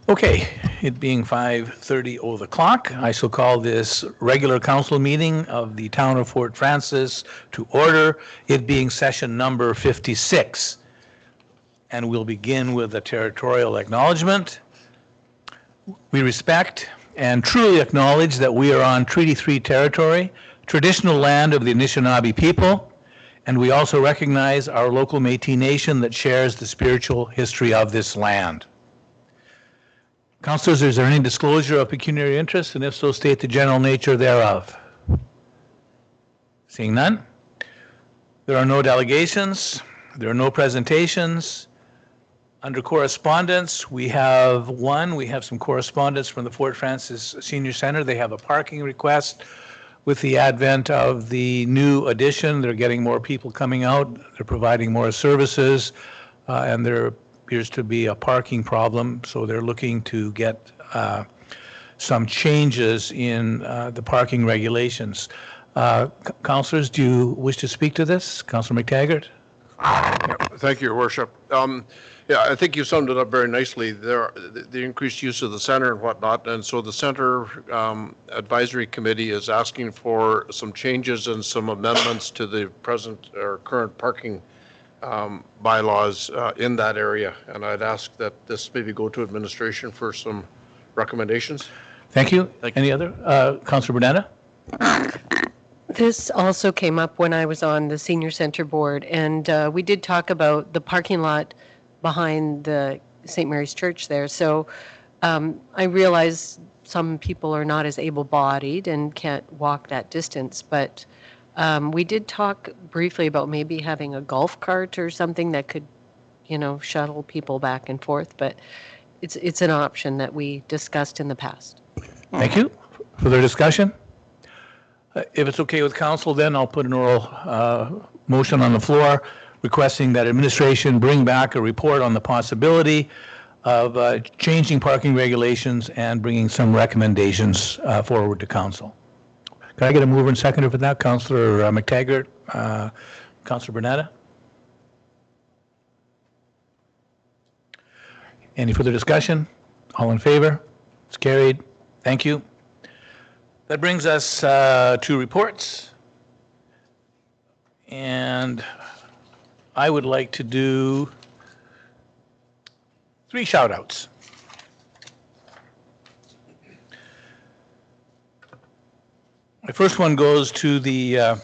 Okay, it being 5:30 the clock, I shall call this regular council meeting of the town of Fort Francis to order, it being session number 56. And we'll begin with a territorial acknowledgement. We respect and truly acknowledge that we are on Treaty 3 territory, traditional land of the Anishinaabe people, and we also recognize our local Métis Nation that shares the spiritual history of this land. Councilors, is there any disclosure of pecuniary interest, and if so, state the general nature thereof? Seeing none. There are no delegations. There are no presentations. Under correspondence, we have some correspondence from the Fort Francis Senior Center. They have a parking request. With the advent of the new addition, they're getting more people coming out. They're providing more services, and there appears to be a parking problem, so they're looking to get some changes in the parking regulations. Councilors, do you wish to speak to this? Councilor McTaggart? Thank you, Your Worship. Yeah, I think you summed it up very nicely. The increased use of the center and whatnot, and so the center advisory committee is asking for some changes and some amendments to the present or current parking bylaws in that area, and I'd ask that this maybe go to administration for some recommendations. Thank you. Any other? Councilor Bernetta? This also came up when I was on the senior center board, and we did talk about the parking lot behind the St. Mary's Church there. So I realize some people are not as able-bodied and can't walk that distance, but we did talk briefly about maybe having a golf cart or something that could, shuttle people back and forth, but it's an option that we discussed in the past. Thank you. Further discussion? If it's okay with council, then I'll put an oral motion on the floor requesting that administration bring back a report on the possibility of changing parking regulations and bringing some recommendations forward to council. Can I get a mover and seconder for that? Councilor McTaggart, Councilor Bernetta? Any further discussion? All in favor? It's carried. Thank you. That brings us to reports. And I would like to do 3 shout-outs. My first one goes to the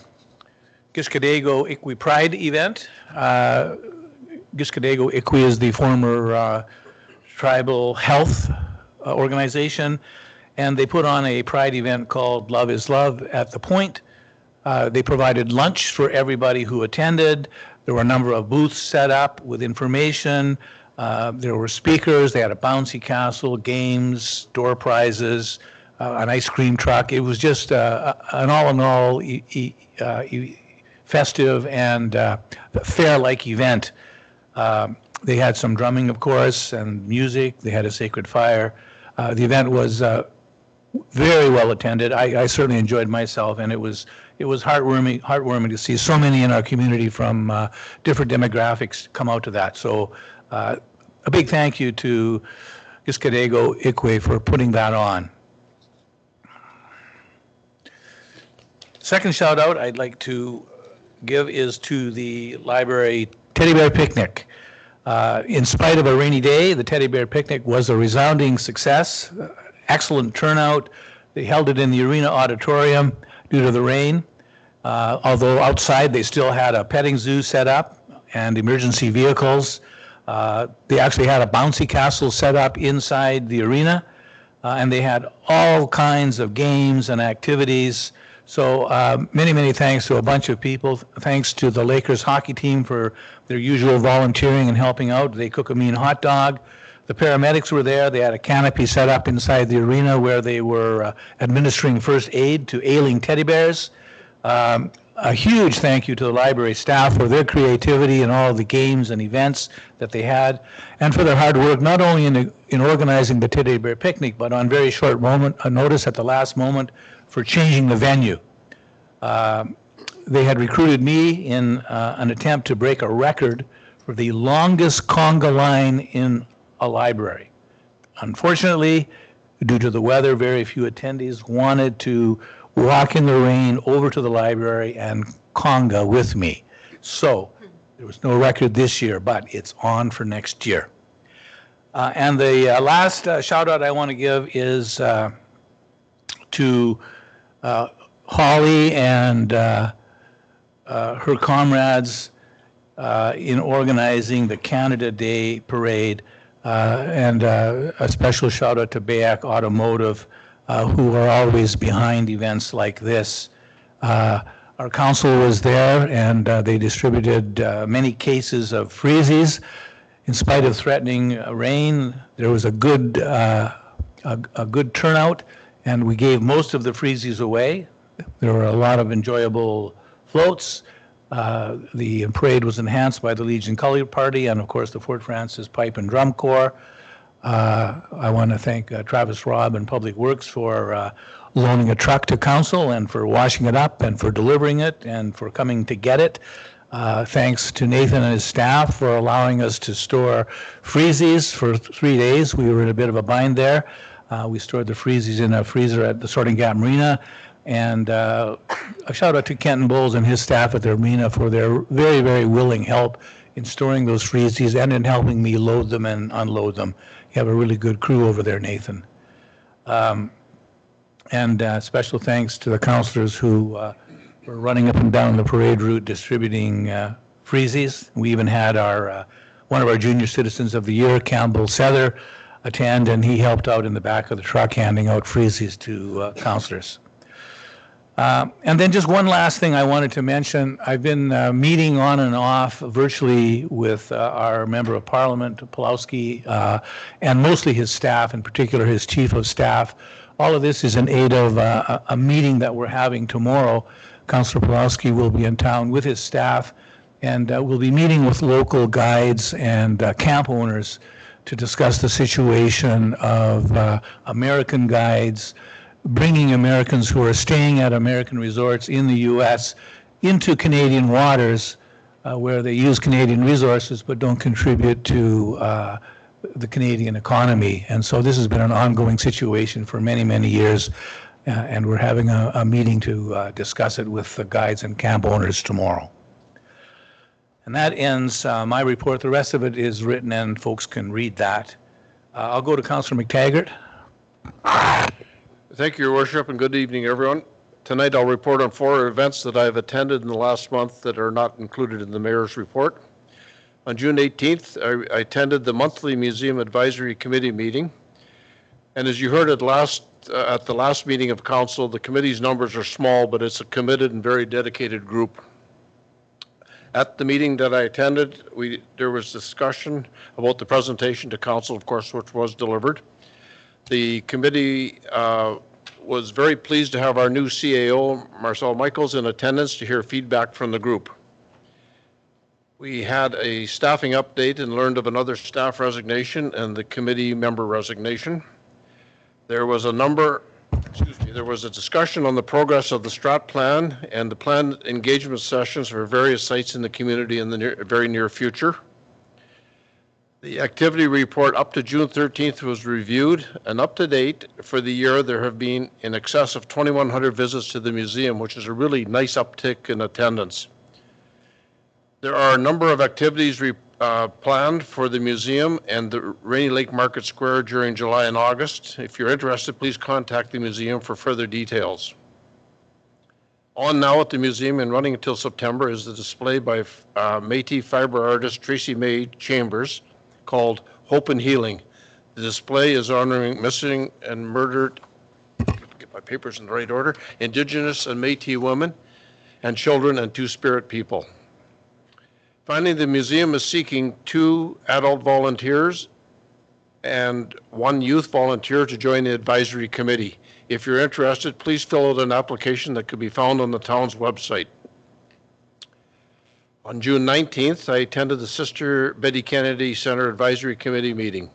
Giskadego Iqui Pride event. Giskadego Iqui is the former tribal health organization, and they put on a pride event called Love is Love at the Point. They provided lunch for everybody who attended. There were a number of booths set up with information. There were speakers. They had a bouncy castle, games, door prizes, an ice cream truck. It was just an all-in-all festive and fair-like event. They had some drumming, of course, and music. They had a sacred fire. The event was very well attended. I certainly enjoyed myself, and it was heartwarming to see so many in our community from different demographics come out to that. So a big thank you to Giskadego Iqui for putting that on. Second shout out I'd like to give is to the library Teddy Bear Picnic. In spite of a rainy day, the Teddy Bear Picnic was a resounding success. Excellent turnout. They held it in the Arena Auditorium due to the rain. Although outside they still had a petting zoo set up and emergency vehicles. They actually had a bouncy castle set up inside the arena, and they had all kinds of games and activities. So many thanks to a bunch of people. Thanks to the Lakers hockey team for their usual volunteering and helping out. They cook a mean hot dog. The paramedics were there. They had a canopy set up inside the arena where they were administering first aid to ailing teddy bears. A huge thank you to the library staff for their creativity and all the games and events that they had, and for their hard work, not only in organizing the Teddy Bear Picnic, but on very short notice at the last moment for changing the venue. They had recruited me in an attempt to break a record for the longest conga line in a library. Unfortunately, due to the weather, very few attendees wanted to walk in the rain over to the library and conga with me. So there was no record this year, but it's on for next year. And the last shout out I want to give is to Holly and her comrades in organizing the Canada Day Parade, and a special shout out to Bayak Automotive, who are always behind events like this. Our council was there, and they distributed many cases of freezies. In spite of threatening rain, there was a good turnout, and we gave most of the freezies away. There were a lot of enjoyable floats. The parade was enhanced by the Legion Color Party and, of course, the Fort Francis Pipe and Drum Corps. I want to thank Travis Robb and Public Works for loaning a truck to council and for washing it up and for delivering it and for coming to get it. Thanks to Nathan and his staff for allowing us to store freezies for 3 days. We were in a bit of a bind there. We stored the freezies in a freezer at the Sorting Gap Marina. And a shout out to Kenton Bowles and his staff at the marina for their very, very willing help in storing those freezies and in helping me load them and unload them. You have a really good crew over there, Nathan. And special thanks to the councilors who were running up and down the parade route distributing freezies. We even had our one of our junior citizens of the year, Campbell Sether, attend, and he helped out in the back of the truck handing out freezies to councilors. And then just one last thing I wanted to mention. I've been meeting on and off virtually with our Member of Parliament, Pulowski, and mostly his staff, in particular his Chief of Staff. All of this is in aid of a meeting that we're having tomorrow. Councillor Pulowski will be in town with his staff, and we'll be meeting with local guides and camp owners to discuss the situation of American guides bringing Americans who are staying at American resorts in the U.S. into Canadian waters where they use Canadian resources but don't contribute to the Canadian economy. And so this has been an ongoing situation for many, many years, and we're having a meeting to discuss it with the guides and camp owners tomorrow. And that ends my report. The rest of it is written and folks can read that. I'll go to Councillor McTaggart. Thank you, Your Worship, and good evening, everyone. Tonight I'll report on 4 events that I've attended in the last month that are not included in the Mayor's report. On June 18th, I attended the monthly Museum Advisory Committee meeting. And as you heard at the last meeting of Council, the committee's numbers are small, but it's a committed and very dedicated group. At the meeting that I attended, there was discussion about the presentation to Council, of course, which was delivered. The committee was very pleased to have our new CAO, Marcel Michaels, in attendance to hear feedback from the group. We had a staffing update and learned of another staff resignation and the committee member resignation. There was a discussion on the progress of the Strat plan and the planned engagement sessions for various sites in the community in the very near future. The activity report up to June 13th was reviewed, and up to date for the year there have been in excess of 2,100 visits to the museum, which is a really nice uptick in attendance. There are a number of activities planned for the museum and the Rainy Lake Market Square during July and August. If you're interested, please contact the museum for further details. On now at the museum and running until September is the display by Métis fiber artist Tracy May Chambers called Hope and Healing. The display is honoring missing and murdered, get my papers in the right order, Indigenous and Métis women and children and Two-Spirit people. Finally, the museum is seeking 2 adult volunteers and 1 youth volunteer to join the advisory committee. If you're interested, please fill out an application that could be found on the town's website. On June 19th, I attended the Sister Betty Kennedy Center Advisory Committee meeting.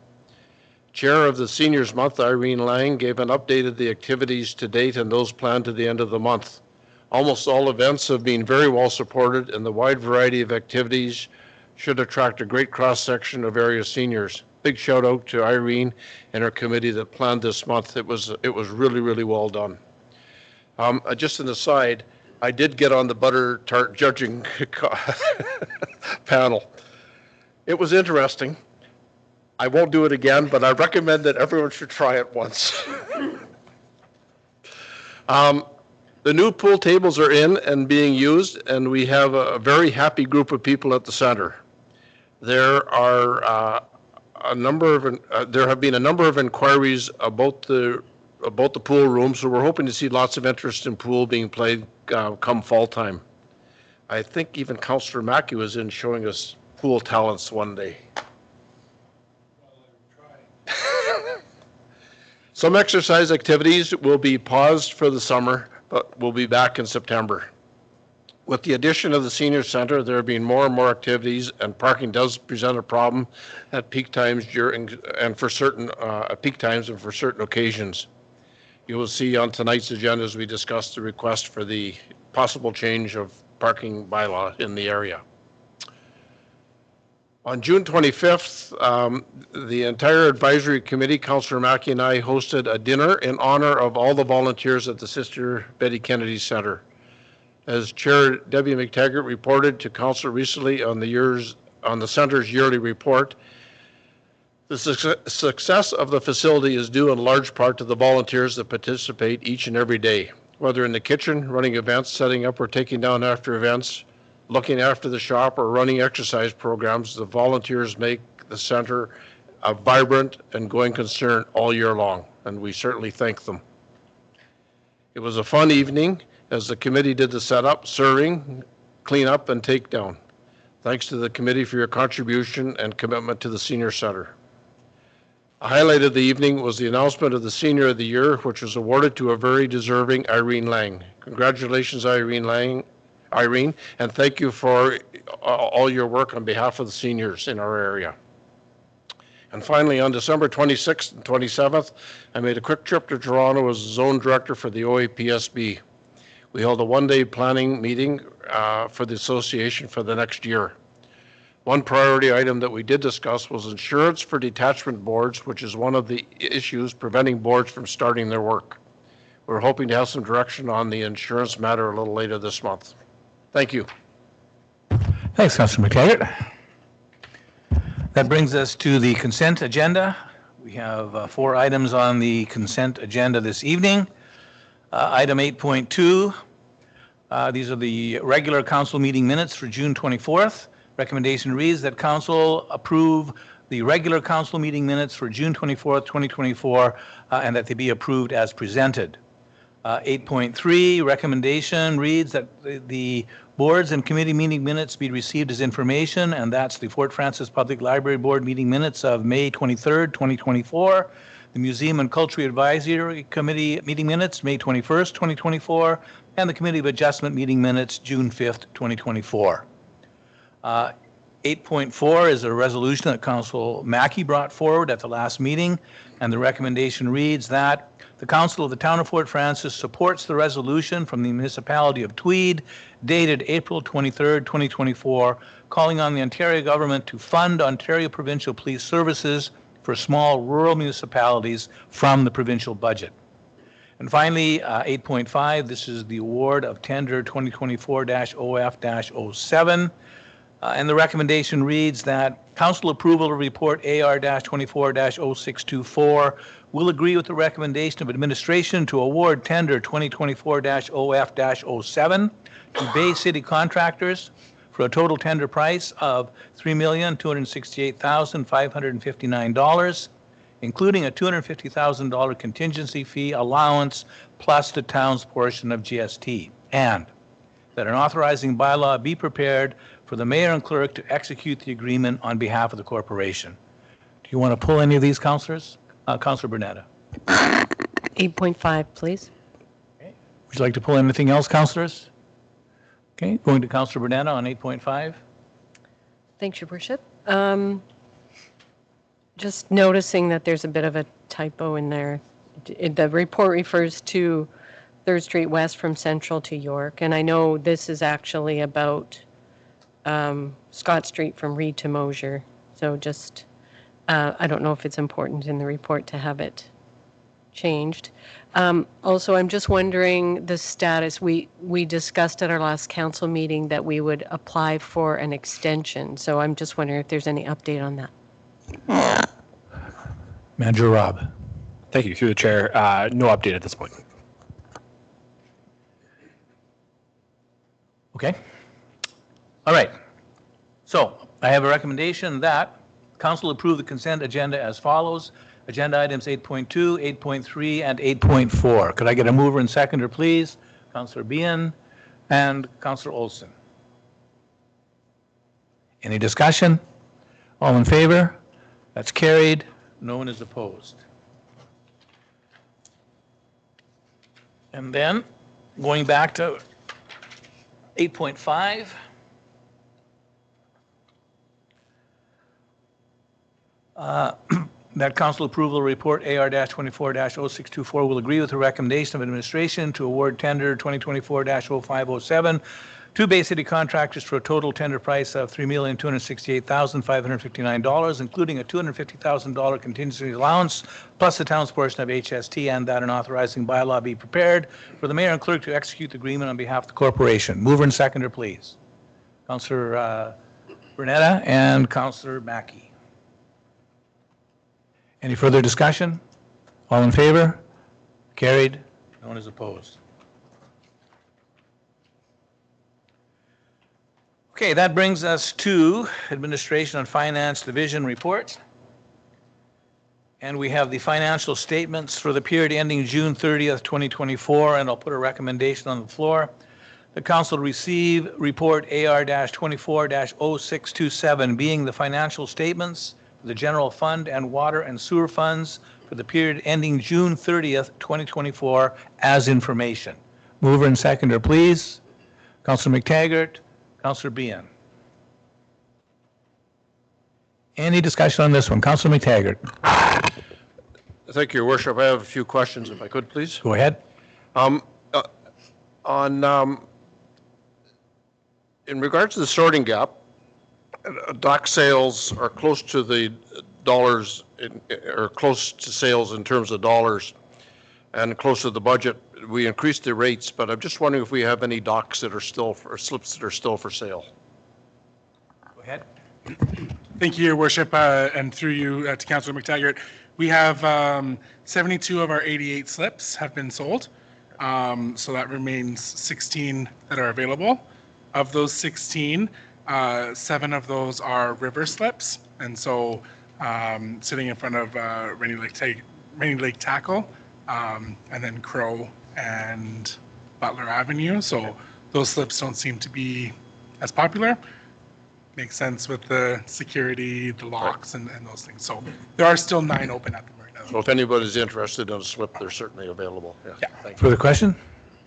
Chair of the Seniors Month, Irene Lang, gave an update of the activities to date and those planned to the end of the month. Almost all events have been very well supported, and the wide variety of activities should attract a great cross-section of area seniors. big shout out to Irene and her committee that planned this month. It was really, really well done. Just an aside, I did get on the butter tart judging panel. It was interesting. I won't do it again, but I recommend that everyone should try it once. The new pool tables are in and being used, and we have a very happy group of people at the center. There are there have been a number of inquiries about the pool room, so we're hoping to see lots of interest in pool being played come fall time. I think even Councillor Mackey was in showing us pool talents one day. Some exercise activities will be paused for the summer, but we'll be back in September. With the addition of the senior center, there have been more and more activities, and parking does present a problem at peak times for certain occasions. You will see on tonight's agenda as we discuss the request for the possible change of parking bylaw in the area. On June 25th, the entire advisory committee, Councillor Mackey and I, hosted a dinner in honor of all the volunteers at the Sister Betty Kennedy Center. As Chair Debbie McTaggart reported to Council recently on the center's yearly report, the success of the facility is due in large part to the volunteers that participate each and every day, whether in the kitchen, running events, setting up or taking down after events, looking after the shop, or running exercise programs. The volunteers make the center a vibrant and going concern all year long, and we certainly thank them. It was a fun evening as the committee did the setup, serving, cleanup, and takedown. Thanks to the committee for your contribution and commitment to the senior center. A highlight of the evening was the announcement of the Senior of the Year, which was awarded to a very deserving Irene Lang. Congratulations, Irene, and thank you for all your work on behalf of the seniors in our area. And finally, on December 26th and 27th, I made a quick trip to Toronto as zone director for the OAPSB. We held a one-day planning meeting for the association for the next year. One priority item that we did discuss was insurance for detachment boards, which is one of the issues preventing boards from starting their work. We're hoping to have some direction on the insurance matter a little later this month. Thank you. Thanks, Councillor McTaggart. That brings us to the consent agenda. We have 4 items on the consent agenda this evening. Item 8.2, these are the regular council meeting minutes for June 24th. Recommendation reads that council approve the regular council meeting minutes for June 24th, 2024, and that they be approved as presented. 8.3, recommendation reads that the boards and committee meeting minutes be received as information, and that's the Fort Frances Public Library Board meeting minutes of May 23rd, 2024, the Museum and Culture Advisory Committee meeting minutes, May 21st, 2024, and the Committee of Adjustment meeting minutes, June 5th, 2024. 8.4 is a resolution that Council Mackey brought forward at the last meeting, and the recommendation reads that the Council of the Town of Fort Frances supports the resolution from the Municipality of Tweed dated April 23rd, 2024, calling on the Ontario government to fund Ontario Provincial Police Services for small rural municipalities from the provincial budget. And finally, 8.5, this is the award of tender 2024-OF-07. And the recommendation reads that council approval of report AR-24-0624 will agree with the recommendation of administration to award tender 2024-OF-07 to Bay City contractors for a total tender price of $3,268,559, including a $250,000 contingency fee allowance plus the town's portion of GST, and that an authorizing bylaw be prepared for the mayor and clerk to execute the agreement on behalf of the corporation. Do you want to pull any of these, councillors? Councillor Bernetta. 8.5, please. Okay. Would you like to pull anything else, councillors? Okay, going to Councillor Bernetta on 8.5. Thanks, Your Worship. Just noticing that there's a bit of a typo in there. The report refers to 3rd Street West from Central to York, and I know this is actually about Scott Street from Reed to Mosier. So just I don't know if it's important in the report to have it changed. Also, I'm just wondering the status. We discussed at our last council meeting that we would apply for an extension. So I'm just wondering if there's any update on that. Manager Rob. Thank you. Through the chair, no update at this point. Okay. All right. So I have a recommendation that council approve the consent agenda as follows. Agenda items 8.2, 8.3, and 8.4. Could I get a mover and seconder, please? Councillor Behan and Councillor Olson. Any discussion? All in favor? That's carried. No one is opposed. And then going back to 8.5. That council approval report AR-24-0624 will agree with the recommendation of administration to award tender 2024-0507 to Bay City contractors for a total tender price of $3,268,559, including a $250,000 contingency allowance, plus the town's portion of HST, and that an authorizing bylaw be prepared for the mayor and clerk to execute the agreement on behalf of the corporation. Mover and seconder, please. Councillor Bernetta and Councillor Mackey. Any further discussion? All in favor? Carried. No one is opposed. Okay, that brings us to Administration and Finance Division report. And we have the financial statements for the period ending June 30th, 2024, and I'll put a recommendation on the floor. The council receive report AR-24-0627, being the financial statements for the general fund and water and sewer funds for the period ending June 30th, 2024, as information. Mover and seconder, please. Councillor McTaggart, Councillor Behan. Any discussion on this one? Councillor McTaggart. Thank you, Your Worship. I have a few questions, if I could, please. Go ahead. In regards to the sorting gap, dock sales are close to the dollars, or close to sales in terms of dollars, and close to the budget. We increased the rates, but I'm just wondering if we have any docks that are still, or slips that are still for sale. Go ahead. Thank you, Your Worship, and through you to Councillor McTaggart. We have 72 of our 88 slips have been sold, so that remains 16 that are available. Of those 16, 7 of those are river slips, and so sitting in front of Rainy Lake Tackle, and then Crow and Butler Avenue. So those slips don't seem to be as popular. Makes sense with the security, the locks, and those things. So there are still 9 open at the marina. So if anybody's interested in a slip, they're certainly available. Yeah. Thank you. Further question?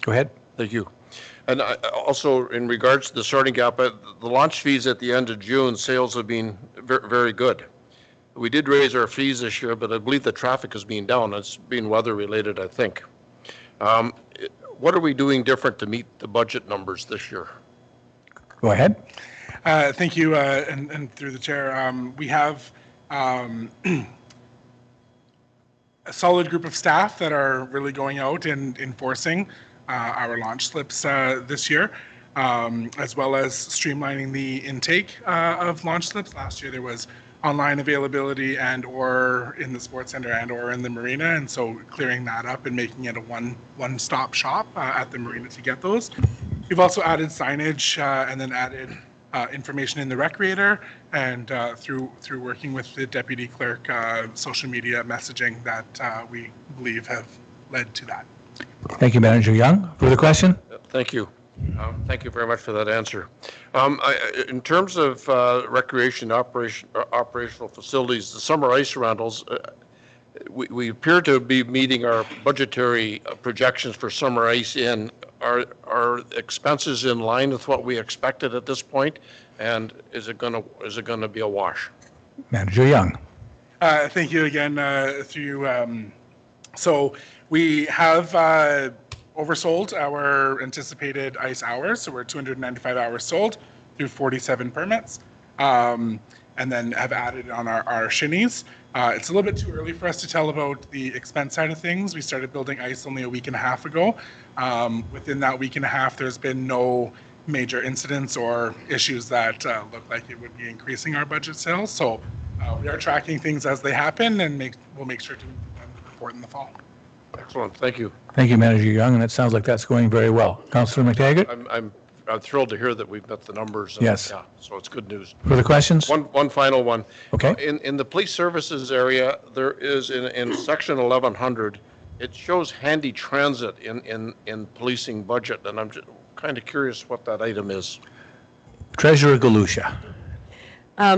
Go ahead. Thank you. And also, in regards to the sorting gap, the launch fees at the end of June, sales have been very good. We did raise our fees this year, but I believe the traffic has been down. It's been weather related, I think. What are we doing different to meet the budget numbers this year? Go ahead. Thank you, and through the chair, we have a solid group of staff that are really going out and enforcing our launch slips this year, as well as streamlining the intake of launch slips. Last year there was online availability and or in the sports center and or in the marina, and so clearing that up and making it a one-stop shop at the marina to get those. We've also added signage and then added information in the Recreator, and through working with the deputy clerk, social media messaging that we believe have led to that. Thank you, Manager Young. Further question? Thank you. Thank you very much for that answer. In terms of recreation operational facilities, the summer ice rentals, we appear to be meeting our budgetary projections for summer ice in. Are expenses in line with what we expected at this point, and is it going to be a wash? Manager Young. Thank you again, through you. So we have oversold our anticipated ice hours, so we're 295 hours sold through 47 permits. and then have added on our shinnies. It's a little bit too early for us to tell about the expense side of things. We started building ice only a week and a half ago. Within that week and a half, there's been no major incidents or issues that look like it would be increasing our budget sales. So we are tracking things as they happen, and we'll make sure to report in the fall. Excellent, thank you. Thank you, Manager Young, and it sounds like that's going very well. Councillor McTaggart? I'm thrilled to hear that we've met the numbers. Yes. Yeah, so it's good news. Further questions? One final one. Okay. In the police services area, there is in section 1100, it shows handy transit in policing budget, and I'm just kind of curious what that item is. Treasurer Galusha.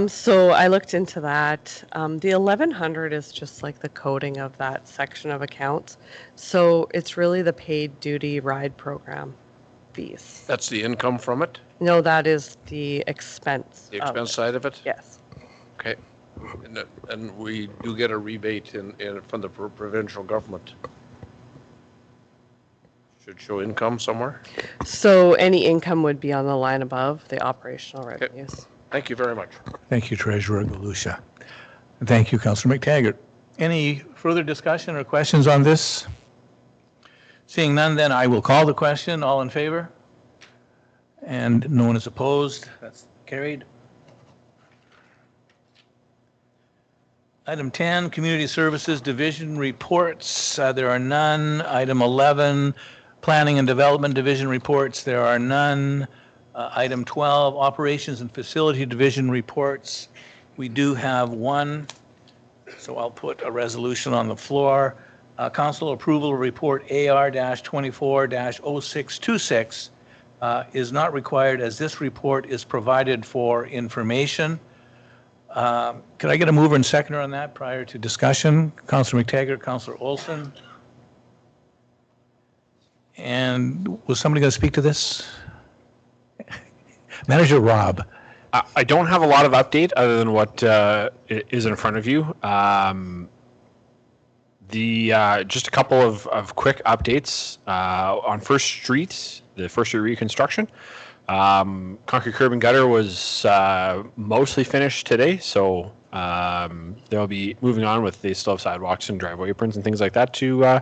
So I looked into that. The 1100 is just like the coding of that section of accounts. So it's really the paid duty ride program fees. That's the income from it? No, that is the expense. The expense side of it? Yes. Okay. And we do get a rebate from the provincial government. Should show income somewhere. So any income would be on the line above the operational revenues. Thank you very much. Thank you, Treasurer Galusha. And thank you, Councillor McTaggart. Any further discussion or questions on this? Seeing none, then I will call the question. All in favor? And no one is opposed. That's carried. Item 10, Community Services Division reports. There are none. Item 11, Planning and Development Division reports. There are none. Item 12, Operations and Facility Division reports. We do have one, so I'll put a resolution on the floor. Council approval of report AR-24-0626 is not required as this report is provided for information. Could I get a mover and seconder on that prior to discussion? Councillor McTaggart, Councillor Olson. And was somebody going to speak to this? Manager Rob. I don't have a lot of update other than what is in front of you. Just a couple of quick updates on First Street, the First Street reconstruction. Concrete curb and gutter was mostly finished today, so they'll be moving on with. They still have sidewalks and driveway aprons and things like that to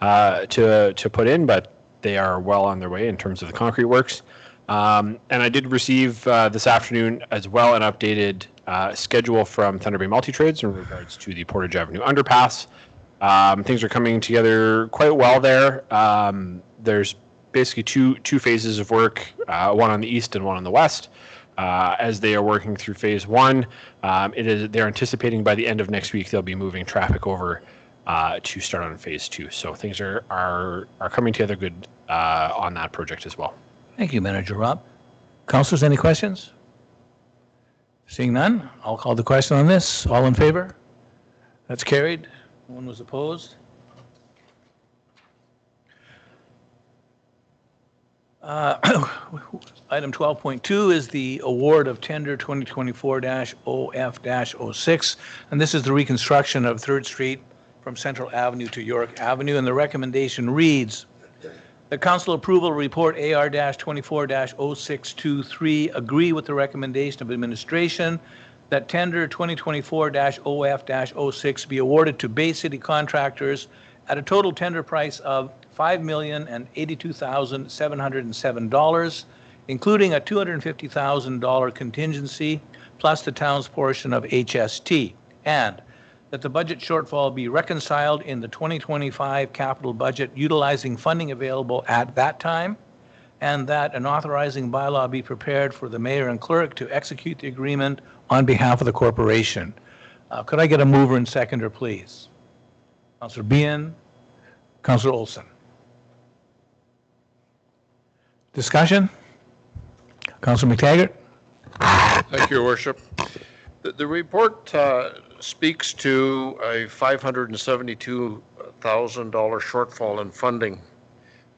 put in, but they are well on their way in terms of the concrete works. And I did receive this afternoon as well an updated schedule from Thunder Bay Multi-Trades in regards to the Portage Avenue underpass. Things are coming together quite well there. There's basically two phases of work, one on the east and one on the west. As they are working through phase one, they're anticipating by the end of next week they'll be moving traffic over to start on phase two. So things are coming together good on that project as well. Thank you, Manager Rob. Councilors, any questions? Seeing none, I'll call the question on this. All in favor? That's carried. No one was opposed. Item 12.2 is the award of tender 2024-OF-06, and this is the reconstruction of 3rd Street from Central Avenue to York Avenue, and the recommendation reads, the council approval report AR-24-0623 agree with the recommendation of administration that tender 2024-OF-06 be awarded to Bay City contractors at a total tender price of $5,082,707, including a $250,000 contingency plus the town's portion of HST, and that the budget shortfall be reconciled in the 2025 capital budget utilizing funding available at that time, and that an authorizing bylaw be prepared for the mayor and clerk to execute the agreement on behalf of the corporation. Could I get a mover and seconder, please? Councillor Behan, Councillor Olson. Discussion? Councillor McTaggart? Thank you, Your Worship. The report speaks to a $572,000 shortfall in funding.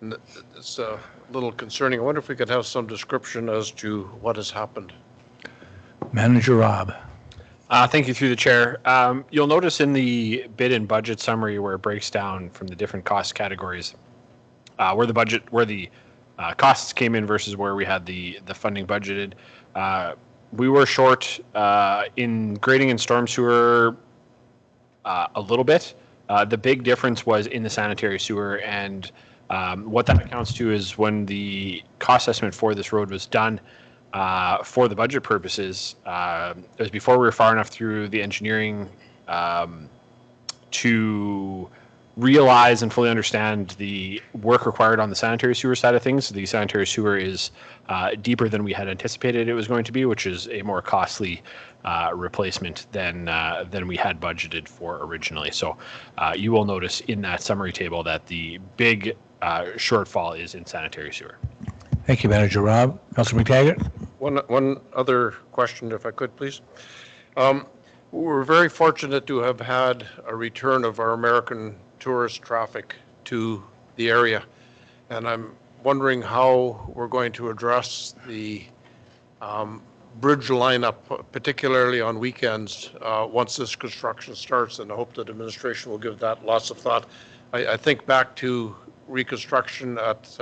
And it's a little concerning. I wonder if we could have some description as to what has happened. Manager Rob. Thank you through the chair. You'll notice in the bid and budget summary where it breaks down from the different cost categories, where the costs came in versus where we had the funding budgeted. We were short in grading and storm sewer a little bit. The big difference was in the sanitary sewer, and what that accounts to is when the cost estimate for this road was done for the budget purposes, it was before we were far enough through the engineering to realize and fully understand the work required on the sanitary sewer side of things. The sanitary sewer is deeper than we had anticipated it was going to be, which is a more costly replacement than we had budgeted for originally. So you will notice in that summary table that the big shortfall is in sanitary sewer. Thank you, Manager Rob. Councillor McTaggart? One other question, if I could, please. We're very fortunate to have had a return of our American tourist traffic to the area. And I'm wondering how we're going to address the bridge lineup, particularly on weekends, once this construction starts, and I hope that administration will give that lots of thought. I think back to reconstruction at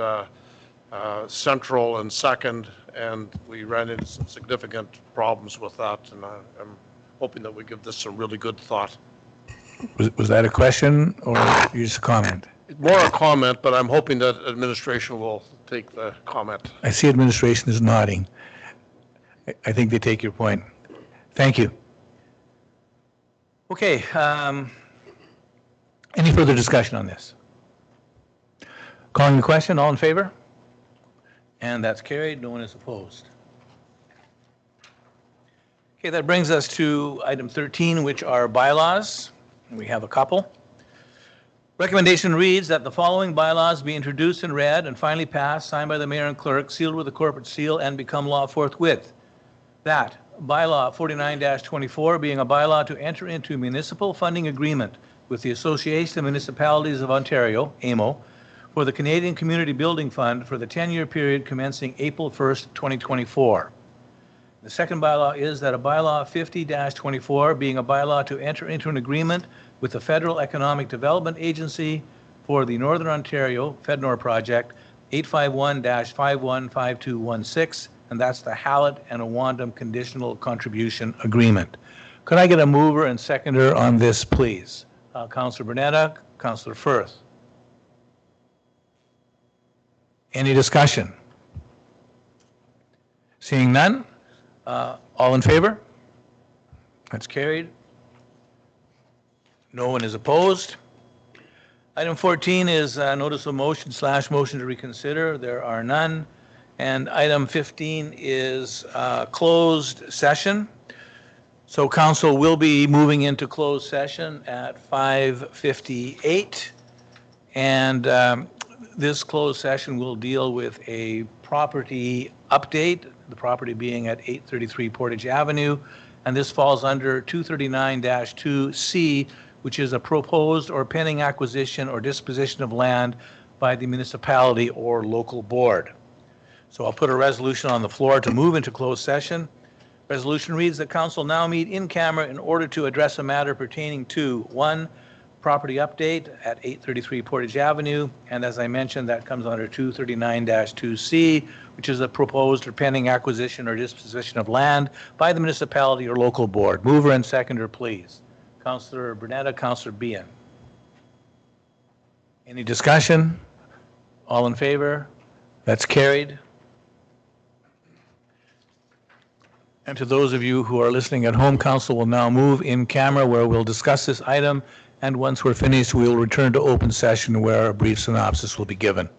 Central and Second, and we ran into some significant problems with that, and I'm hoping that we give this some really good thought. Was that a question or just a comment? More a comment, but I'm hoping that administration will take the comment. I see administration is nodding. I think they take your point. Thank you. Okay. Any further discussion on this? Calling the question, all in favor? And that's carried. No one is opposed. Okay, that brings us to item 13, which are bylaws. We have a couple. Recommendation reads that the following bylaws be introduced and read and finally passed, signed by the mayor and clerk, sealed with a corporate seal, and become law forthwith. That bylaw 49-24 being a bylaw to enter into municipal funding agreement with the Association of Municipalities of Ontario, AMO, for the Canadian Community Building Fund for the 10-year period commencing April 1st, 2024. The second bylaw is that a bylaw 50-24 being a bylaw to enter into an agreement with the Federal Economic Development Agency for the Northern Ontario FedNor project 851-515216, and that's the Hallett and Awandam Conditional Contribution Agreement. Could I get a mover and seconder on this, please? Councillor Bernetta, Councillor Firth. Any discussion? Seeing none? All in favor? That's carried. No one is opposed. Item 14 is notice of motion / motion to reconsider. There are none. And item 15 is closed session. So council will be moving into closed session at 5:58. And this closed session will deal with a property update, the property being at 833 Portage Avenue. And this falls under 239-2C, which is a proposed or pending acquisition or disposition of land by the municipality or local board. So I'll put a resolution on the floor to move into closed session. Resolution reads that council now meet in camera in order to address a matter pertaining to 1, property update at 833 Portage Avenue, and as I mentioned, that comes under 239-2C, which is a proposed or pending acquisition or disposition of land by the municipality or local board. Mover and seconder, please. Councillor Bernetta, Councillor Behan. Any discussion? All in favor? That's carried. And to those of you who are listening at home, council will now move in camera where we'll discuss this item, and once we're finished, we will return to open session where a brief synopsis will be given.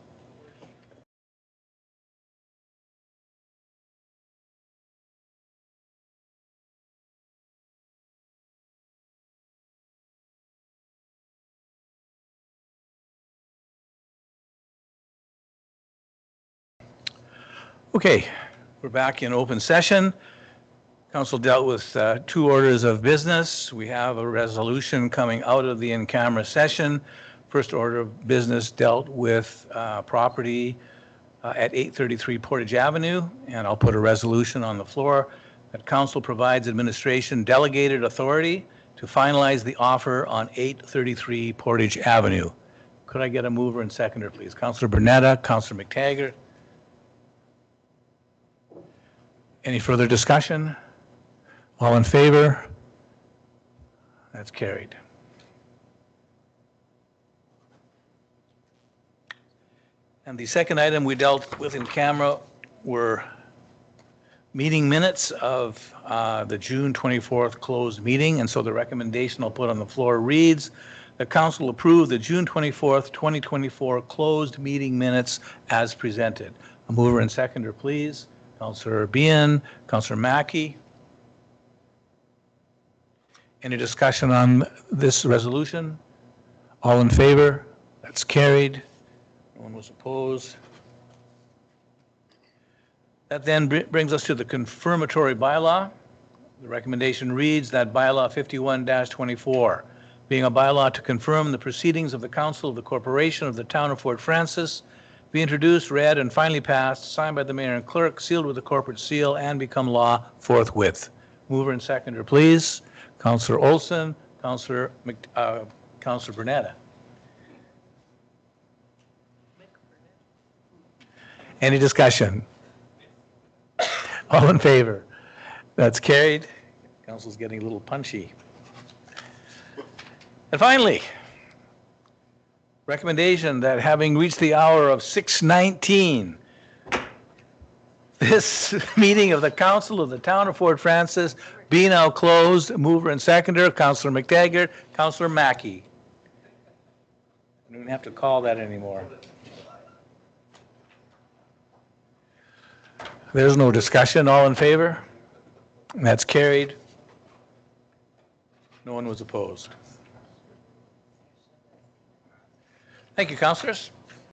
Okay, we're back in open session. Council dealt with 2 orders of business. We have a resolution coming out of the in-camera session. First order of business dealt with property at 833 Portage Avenue, and I'll put a resolution on the floor that council provides administration delegated authority to finalize the offer on 833 Portage Avenue. Could I get a mover and seconder, please? Councillor Bernetta, Councillor McTaggart. Any further discussion? All in favor? That's carried. And the second item we dealt with in camera were meeting minutes of the June 24th closed meeting. And so the recommendation I'll put on the floor reads, the council approve the June 24th, 2024 closed meeting minutes as presented. A mover and seconder, please. Councillor Behan, Councillor Mackey. Any discussion on this resolution? All in favor? That's carried. No one was opposed. That then brings us to the confirmatory bylaw. The recommendation reads that bylaw 51-24, being a bylaw to confirm the proceedings of the Council of the Corporation of the Town of Fort Francis, be introduced, read, and finally passed, signed by the mayor and clerk, sealed with the corporate seal, and become law forthwith. Mover and seconder, please. Councillor Olson, Councillor Bernetta. Any discussion? All in favor? That's carried. Council's getting a little punchy. And finally, recommendation that having reached the hour of 6:19, this meeting of the Council of the Town of Fort Francis be now closed. Mover and seconder, Councillor McTaggart, Councillor Mackey. I don't even have to call that anymore. There's no discussion. All in favor? That's carried. No one was opposed. Thank you, councillors.